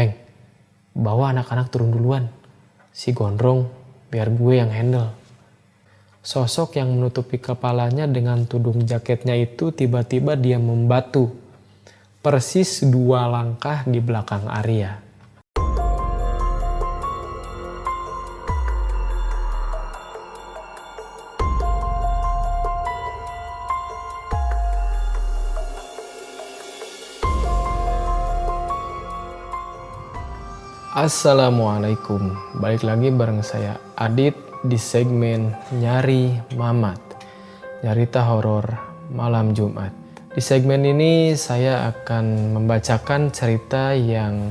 Peng, bawa anak-anak turun duluan. Si Gondrong biar gue yang handle. Sosok yang menutupi kepalanya dengan tudung jaketnya itu tiba-tiba dia membatu. Persis 2 langkah di belakang Arya. Assalamualaikum, balik lagi bareng saya Adit di segmen Nyari Mamat, nyarita horor malam Jumat. Di segmen ini saya akan membacakan cerita yang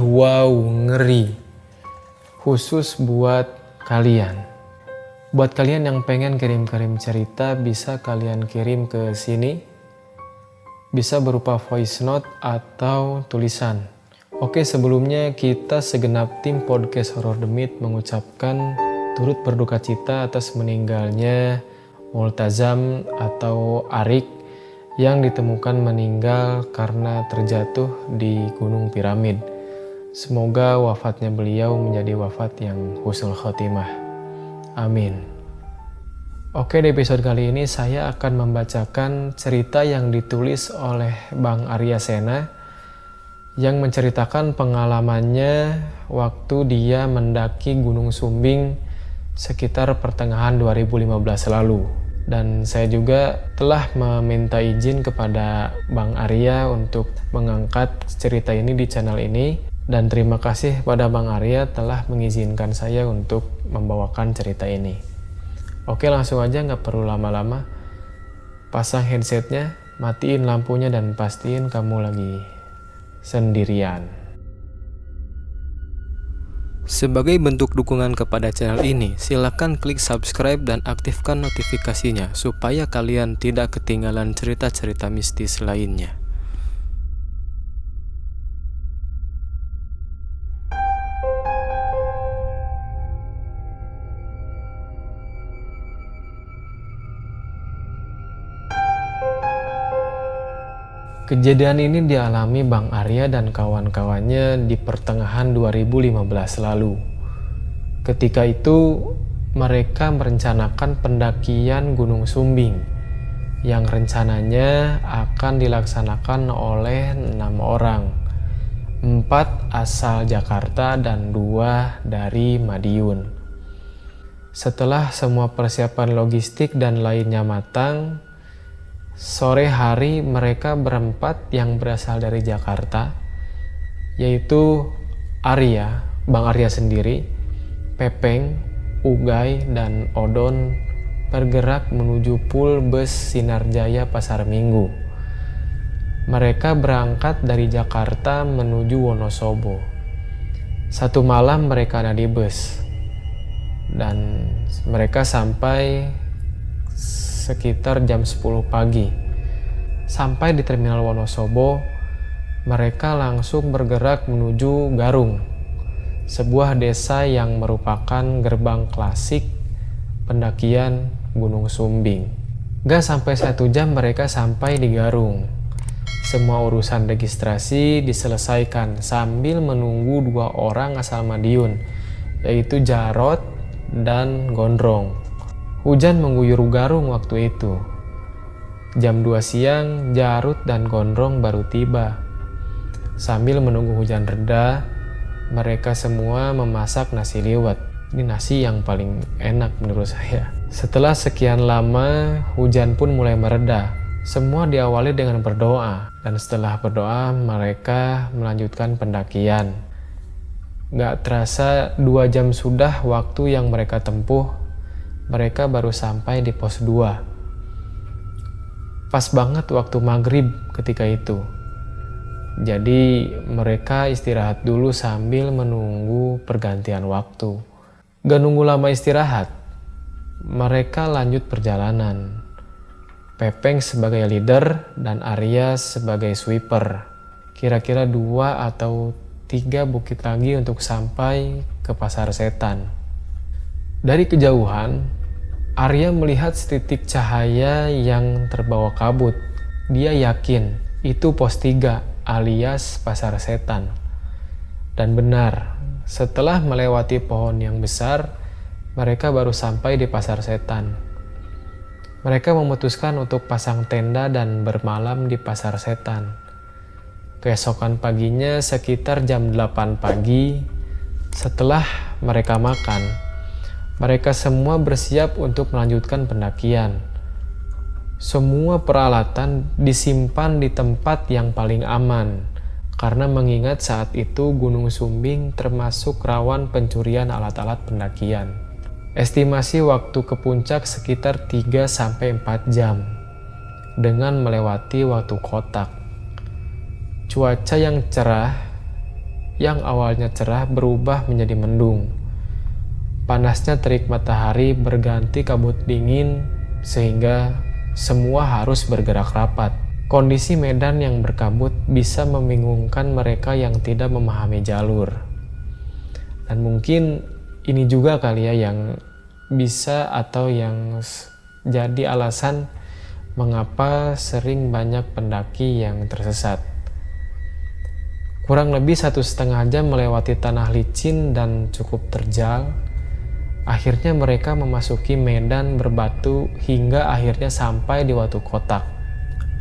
wow ngeri, khusus buat kalian. Buat kalian yang pengen kirim-kirim cerita bisa kalian kirim ke sini, bisa berupa voice note atau tulisan. Oke, sebelumnya kita segenap tim podcast Horror The Myth mengucapkan turut berduka cita atas meninggalnya Multazam atau Arik yang ditemukan meninggal karena terjatuh di Gunung Piramid. Semoga wafatnya beliau menjadi wafat yang husnul khotimah. Amin. Oke, di episode kali ini saya akan membacakan cerita yang ditulis oleh Bang Arya Sena yang menceritakan pengalamannya waktu dia mendaki Gunung Sumbing sekitar pertengahan 2015 lalu. Dan saya juga telah meminta izin kepada Bang Arya untuk mengangkat cerita ini di channel ini. Dan terima kasih pada Bang Arya telah mengizinkan saya untuk membawakan cerita ini. Oke, langsung aja, nggak perlu lama-lama. Pasang headsetnya, matiin lampunya, dan pastiin kamu lagi sendirian. Sebagai bentuk dukungan kepada channel ini, silakan klik subscribe dan aktifkan notifikasinya supaya kalian tidak ketinggalan cerita-cerita mistis lainnya. Kejadian ini dialami Bang Arya dan kawan-kawannya di pertengahan 2015 lalu. Ketika itu, mereka merencanakan pendakian Gunung Sumbing yang rencananya akan dilaksanakan oleh 6 orang. 4 asal Jakarta dan 2 dari Madiun. Setelah semua persiapan logistik dan lainnya matang, sore hari mereka berempat yang berasal dari Jakarta, yaitu Arya, Bang Arya sendiri, Pepeng, Ugay, dan Odon bergerak menuju pul bus Sinarjaya Pasar Minggu. Mereka berangkat dari Jakarta menuju Wonosobo. 1 malam mereka ada di bus, dan mereka sampai sekitar jam 10 pagi. Sampai di terminal Wonosobo, mereka langsung bergerak menuju Garung, sebuah desa yang merupakan gerbang klasik pendakian Gunung Sumbing. Gak sampai 1 jam mereka sampai di Garung. Semua urusan registrasi diselesaikan sambil menunggu 2 orang asal Madiun, yaitu Jarot dan Gondrong. Hujan mengguyur Garung waktu itu. Jam 2 siang, Jarut dan Gondrong baru tiba. Sambil menunggu hujan reda, mereka semua memasak nasi liwet. Ini nasi yang paling enak menurut saya. Setelah sekian lama, hujan pun mulai mereda. Semua diawali dengan berdoa. Dan setelah berdoa, mereka melanjutkan pendakian. Gak terasa 2 jam sudah waktu yang mereka tempuh. Mereka baru sampai di pos 2. Pas banget waktu maghrib ketika itu. Jadi mereka istirahat dulu sambil menunggu pergantian waktu. Gak nunggu lama istirahat, mereka lanjut perjalanan. Pepeng sebagai leader dan Arya sebagai sweeper. Kira-kira 2 atau 3 bukit lagi untuk sampai ke Pasar Setan. Dari kejauhan, Arya melihat setitik cahaya yang terbawa kabut. Dia yakin itu pos 3 alias Pasar Setan. Dan benar, setelah melewati pohon yang besar, mereka baru sampai di pasar setan. Mereka memutuskan untuk pasang tenda dan bermalam di pasar setan. Keesokan paginya sekitar jam 8 pagi, setelah mereka makan, mereka semua bersiap untuk melanjutkan pendakian. Semua peralatan disimpan di tempat yang paling aman, karena mengingat saat itu Gunung Sumbing termasuk rawan pencurian alat-alat pendakian. Estimasi waktu ke puncak sekitar 3-4 jam dengan melewati waktu kotak. Cuaca yang cerah, yang awalnya cerah berubah menjadi mendung. Panasnya terik matahari berganti kabut dingin sehingga semua harus bergerak rapat. Kondisi medan yang berkabut bisa membingungkan mereka yang tidak memahami jalur. Dan mungkin ini juga kali ya yang bisa atau yang jadi alasan mengapa sering banyak pendaki yang tersesat. Kurang lebih 1,5 jam melewati tanah licin dan cukup terjal. Akhirnya mereka memasuki medan berbatu hingga akhirnya sampai di Watu Kotak.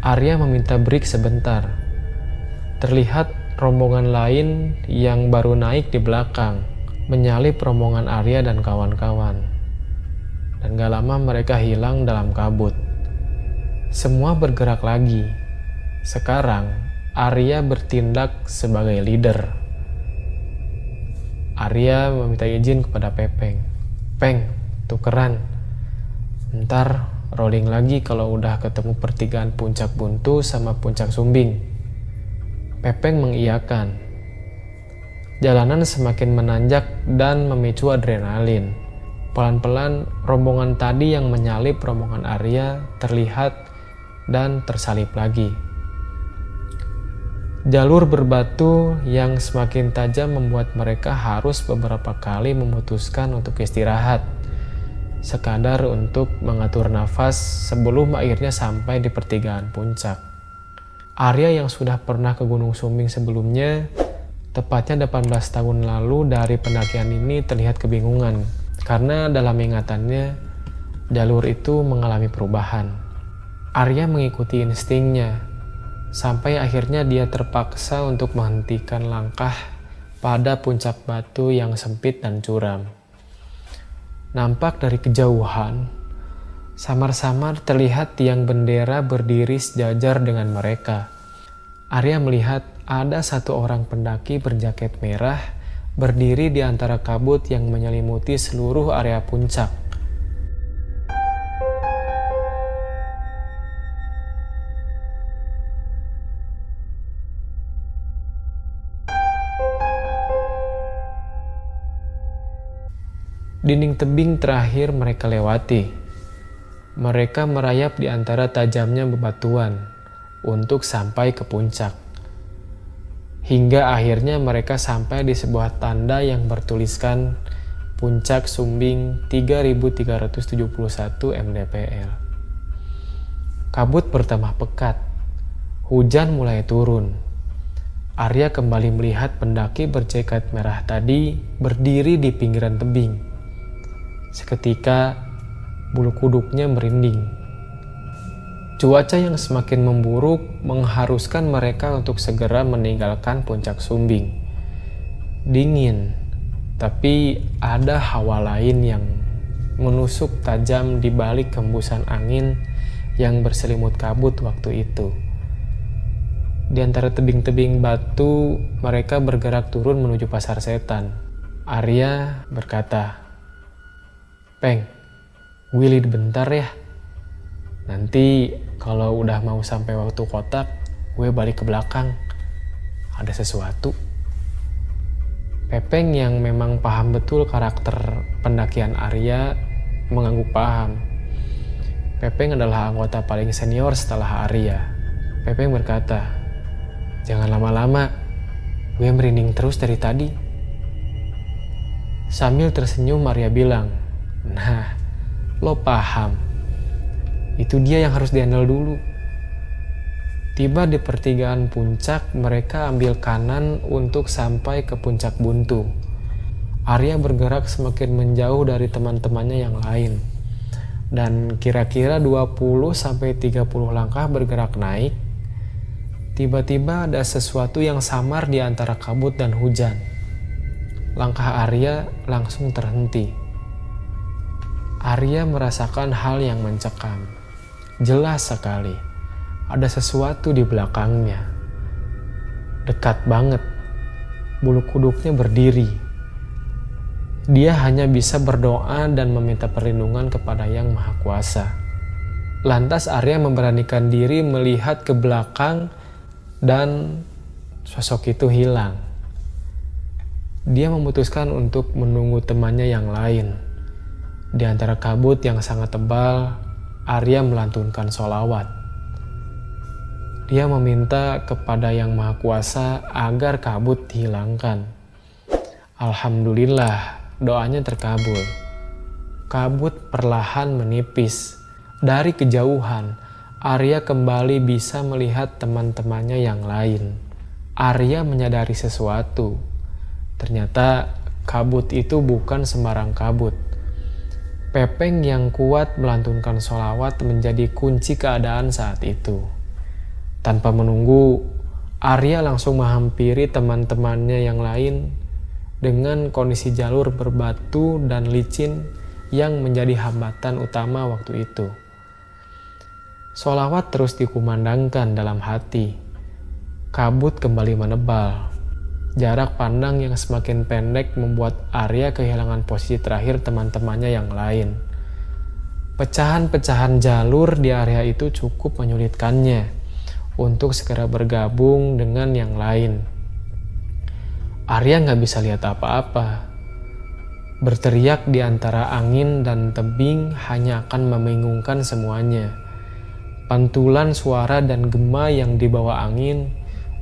Arya meminta break sebentar. Terlihat rombongan lain yang baru naik di belakang, menyalip rombongan Arya dan kawan-kawan. Dan gak lama mereka hilang dalam kabut. Semua bergerak lagi. Sekarang, Arya bertindak sebagai leader. Arya meminta izin kepada Pepeng. Peng, tukeran. Ntar rolling lagi kalau udah ketemu pertigaan Puncak Buntu sama Puncak Sumbing. Pepeng mengiyakan. Jalanan semakin menanjak dan memicu adrenalin. Pelan-pelan rombongan tadi yang menyalip rombongan Arya terlihat dan tersalip lagi. Jalur berbatu yang semakin tajam membuat mereka harus beberapa kali memutuskan untuk istirahat, sekadar untuk mengatur nafas sebelum akhirnya sampai di pertigaan puncak. Arya yang sudah pernah ke Gunung Sumbing sebelumnya, tepatnya 18 tahun lalu dari pendakian ini terlihat kebingungan, karena dalam ingatannya jalur itu mengalami perubahan. Arya mengikuti instingnya, sampai akhirnya dia terpaksa untuk menghentikan langkah pada puncak batu yang sempit dan curam. Nampak dari kejauhan, samar-samar terlihat tiang bendera berdiri sejajar dengan mereka. Arya melihat ada satu orang pendaki berjaket merah berdiri di antara kabut yang menyelimuti seluruh area puncak. Dinding tebing terakhir mereka lewati. Mereka merayap di antara tajamnya bebatuan untuk sampai ke puncak. Hingga akhirnya mereka sampai di sebuah tanda yang bertuliskan Puncak Sumbing 3371 mdpl. Kabut bertambah pekat. Hujan mulai turun. Arya kembali melihat pendaki berjaket merah tadi berdiri di pinggiran tebing. Seketika, bulu kuduknya merinding. Cuaca yang semakin memburuk mengharuskan mereka untuk segera meninggalkan Puncak Sumbing. Dingin, tapi ada hawa lain yang menusuk tajam di balik hembusan angin yang berselimut kabut waktu itu. Di antara tebing-tebing batu, mereka bergerak turun menuju pasar setan. Arya berkata, "Peng, gue lead bentar ya. Nanti kalau udah mau sampai Watu Kotak, gue balik ke belakang. Ada sesuatu." Pepeng yang memang paham betul karakter pendakian Arya mengangguk paham. Pepeng adalah anggota paling senior setelah Arya. Pepeng berkata, "Jangan lama-lama, gue merinding terus dari tadi." Sambil tersenyum Arya bilang, "Nah, lo paham. Itu dia yang harus dihandle dulu." Tiba di pertigaan puncak, mereka ambil kanan untuk sampai ke puncak buntu. Arya bergerak semakin menjauh dari teman-temannya yang lain. Dan kira-kira 20-30 langkah bergerak naik, tiba-tiba ada sesuatu yang samar di antara kabut dan hujan. Langkah Arya langsung terhenti. Arya merasakan hal yang mencekam. Jelas sekali, ada sesuatu di belakangnya. Dekat banget. Bulu kuduknya berdiri. Dia hanya bisa berdoa dan meminta perlindungan kepada Yang Maha Kuasa. Lantas Arya memberanikan diri melihat ke belakang dan sosok itu hilang. Dia memutuskan untuk menunggu temannya yang lain. Di antara kabut yang sangat tebal, Arya melantunkan sholawat. Dia meminta kepada Yang Maha Kuasa agar kabut dihilangkan. Alhamdulillah, doanya terkabul. Kabut perlahan menipis. Dari kejauhan, Arya kembali bisa melihat teman-temannya yang lain. Arya menyadari sesuatu. Ternyata kabut itu bukan sembarang kabut. Pepeng yang kuat melantunkan sholawat menjadi kunci keadaan saat itu. Tanpa menunggu, Arya langsung menghampiri teman-temannya yang lain dengan kondisi jalur berbatu dan licin yang menjadi hambatan utama waktu itu. Sholawat terus dikumandangkan dalam hati. Kabut kembali menebal. Jarak pandang yang semakin pendek membuat Arya kehilangan posisi terakhir teman-temannya yang lain. Pecahan-pecahan jalur di area itu cukup menyulitkannya untuk segera bergabung dengan yang lain. Arya nggak bisa lihat apa-apa. Berteriak di antara angin dan tebing hanya akan membingungkan semuanya. Pantulan suara dan gema yang dibawa angin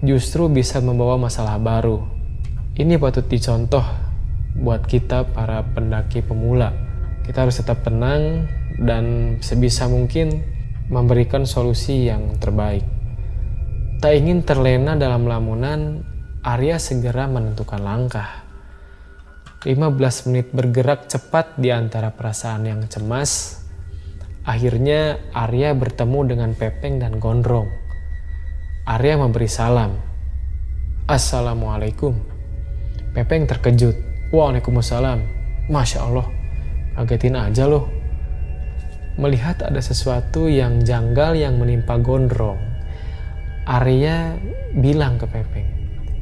justru bisa membawa masalah baru. Ini patut dicontoh buat kita para pendaki pemula. Kita harus tetap tenang dan sebisa mungkin memberikan solusi yang terbaik. Tak ingin terlena dalam lamunan, Arya segera menentukan langkah. 15 menit bergerak cepat di antara perasaan yang cemas. Akhirnya Arya bertemu dengan Pepeng dan Gondrong. Arya memberi salam. Assalamualaikum. Pepeng terkejut. Waalaikumsalam. Masya Allah, kagetin aja loh. Melihat ada sesuatu yang janggal yang menimpa Gondrong, Arya bilang ke Pepeng,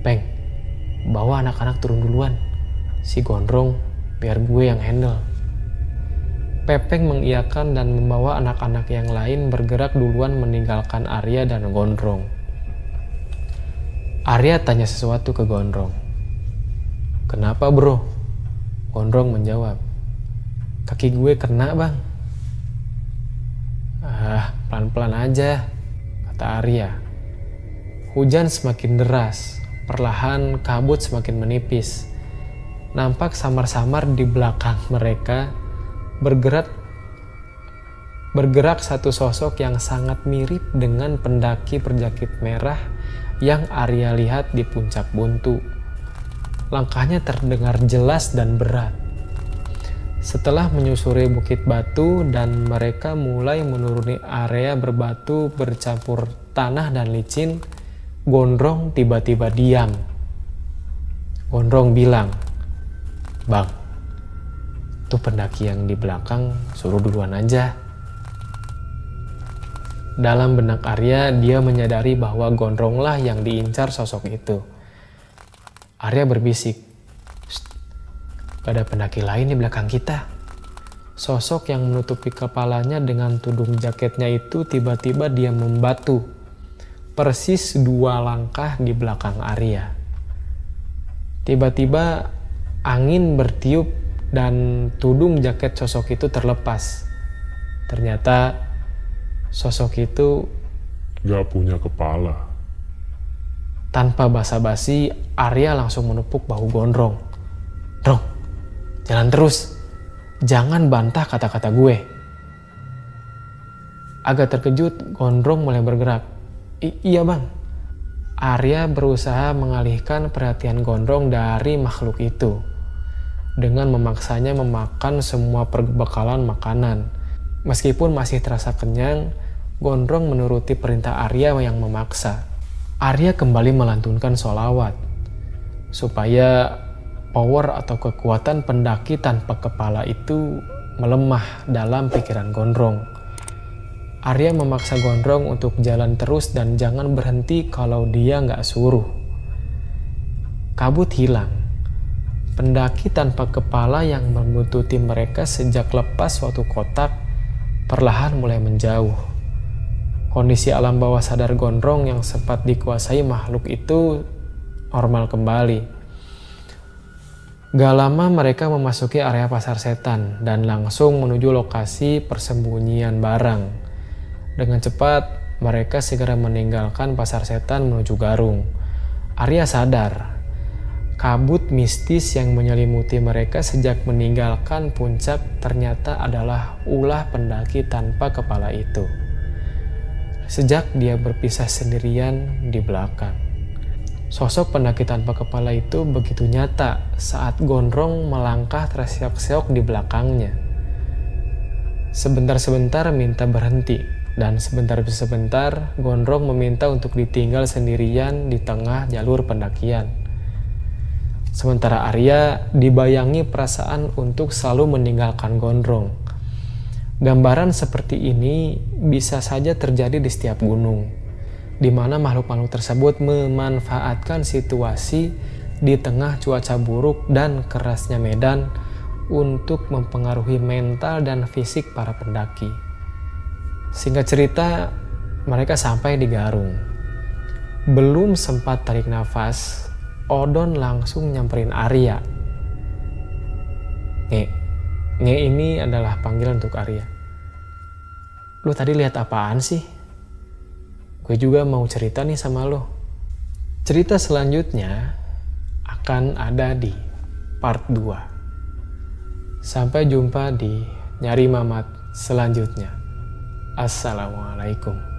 Peng, bawa anak-anak turun duluan. Si Gondrong biar gue yang handle. Pepeng mengiyakan dan membawa anak-anak yang lain bergerak duluan meninggalkan Arya dan Gondrong. Arya tanya sesuatu ke Gondrong. Kenapa bro? Gondrong menjawab, kaki gue kena bang. Pelan-pelan aja, kata Arya. Hujan semakin deras, perlahan kabut semakin menipis. Nampak samar-samar di belakang mereka bergerak satu sosok yang sangat mirip dengan pendaki berjakit merah yang Arya lihat di puncak buntu. Langkahnya terdengar jelas dan berat. Setelah menyusuri bukit batu dan mereka mulai menuruni area berbatu bercampur tanah dan licin, Gondrong tiba-tiba diam. Gondrong bilang, Bang, tuh pendaki yang di belakang suruh duluan aja. Dalam benak Arya, dia menyadari bahwa Gondronglah yang diincar sosok itu. Arya berbisik, gak ada pendaki lain di belakang kita. Sosok yang menutupi kepalanya dengan tudung jaketnya itu tiba-tiba dia membatu. Persis 2 langkah di belakang Arya. Tiba-tiba angin bertiup dan tudung jaket sosok itu terlepas. Ternyata sosok itu gak punya kepala. Tanpa basa-basi, Arya langsung menepuk bahu Gondrong. Drong, jalan terus. Jangan bantah kata-kata gue. Agak terkejut, Gondrong mulai bergerak. Iya bang. Arya berusaha mengalihkan perhatian Gondrong dari makhluk itu dengan memaksanya memakan semua perbekalan makanan. Meskipun masih terasa kenyang, Gondrong menuruti perintah Arya yang memaksa. Arya kembali melantunkan sholawat supaya power atau kekuatan pendaki tanpa kepala itu melemah dalam pikiran Gondrong. Arya memaksa Gondrong untuk jalan terus dan jangan berhenti kalau dia nggak suruh. Kabut hilang. Pendaki tanpa kepala yang membuntuti mereka sejak lepas suatu kotak perlahan mulai menjauh. Kondisi alam bawah sadar Gondrong yang sempat dikuasai makhluk itu normal kembali. Gak lama mereka memasuki area pasar setan dan langsung menuju lokasi persembunyian barang. Dengan cepat, mereka segera meninggalkan pasar setan menuju Garung. Arya sadar, kabut mistis yang menyelimuti mereka sejak meninggalkan puncak ternyata adalah ulah pendaki tanpa kepala itu. Sejak dia berpisah sendirian di belakang. Sosok pendaki tanpa kepala itu begitu nyata saat Gondrong melangkah terseok-seok di belakangnya. Sebentar-sebentar minta berhenti. Dan sebentar-sebentar Gondrong meminta untuk ditinggal sendirian di tengah jalur pendakian. Sementara Arya dibayangi perasaan untuk selalu meninggalkan Gondrong. Gambaran seperti ini bisa saja terjadi di setiap gunung, di mana makhluk-makhluk tersebut memanfaatkan situasi di tengah cuaca buruk dan kerasnya medan untuk mempengaruhi mental dan fisik para pendaki. Singkat cerita, mereka sampai di Garung. Belum sempat tarik nafas, Odon langsung nyamperin Arya. Nge ini adalah panggilan untuk Arya. Lu tadi lihat apaan sih? Gue juga mau cerita nih sama lo. Cerita selanjutnya akan ada di part 2. Sampai jumpa di Nyari Mamat selanjutnya. Assalamualaikum.